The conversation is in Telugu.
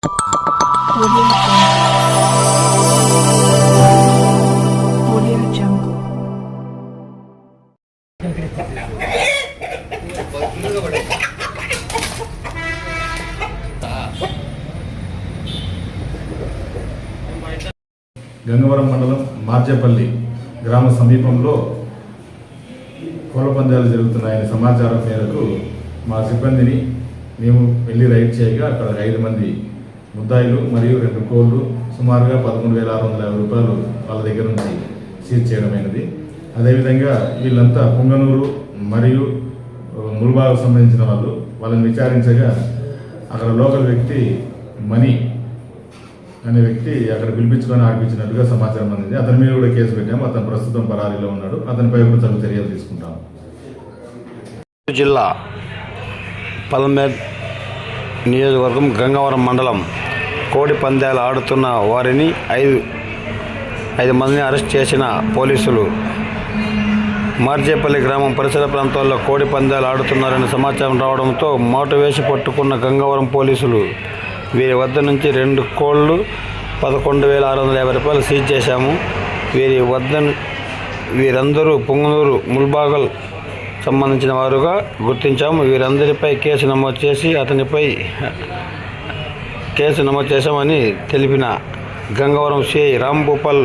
Audio Jungle. గంగవరం మండలం మార్చేపల్లి గ్రామ సమీపంలో కోళ్ల పందాలు జరుగుతున్నాయనే సమాచారం మేరకు మా సిబ్బందిని మేము వెళ్ళి రైడ్ చేయగా అక్కడ 5 మంది ముద్దాయిలు మరియు 2 కోళ్లు సుమారుగా 11,650 రూపాయలు వాళ్ళ దగ్గర నుంచి సీజ్ చేయడమైనది. అదేవిధంగా వీళ్ళంతా పుంగనూరు మరియు ముల్బాకు సంబంధించిన వాళ్ళని విచారించగా అక్కడ లోకల్ వ్యక్తి మణి అనే వ్యక్తి అక్కడ పిలిపించుకొని ఆడిపించినట్టుగా సమాచారం అందింది. అతని మీద కూడా కేసు పెట్టాము. అతను ప్రస్తుతం పరారీలో ఉన్నాడు. అతనిపై కూడా తగు చర్యలు తీసుకుంటాము. జిల్లా పల్మేర్ నియోజకవర్గం గంగవరం మండలం కోడి పందాలు ఆడుతున్న వారిని ఐదు మందిని అరెస్ట్ చేసిన పోలీసులు మార్జేపల్లి గ్రామం పరిసర ప్రాంతాల్లో కోడి పందాలు ఆడుతున్నారని సమాచారం రావడంతో మోటు వేసి పట్టుకున్న గంగవరం పోలీసులు వీరి వద్ద నుంచి 2 కోళ్లు 11,650 రూపాయలు సీజ్ చేశాము. వీరందరూ పుంగనూరు ముల్బాగల్ సంబంధించిన వారుగా గుర్తించాము. వీరందరిపై కేసు నమోదు చేశామని తెలిపిన గంగవరం సిఐ రాంభూపాల్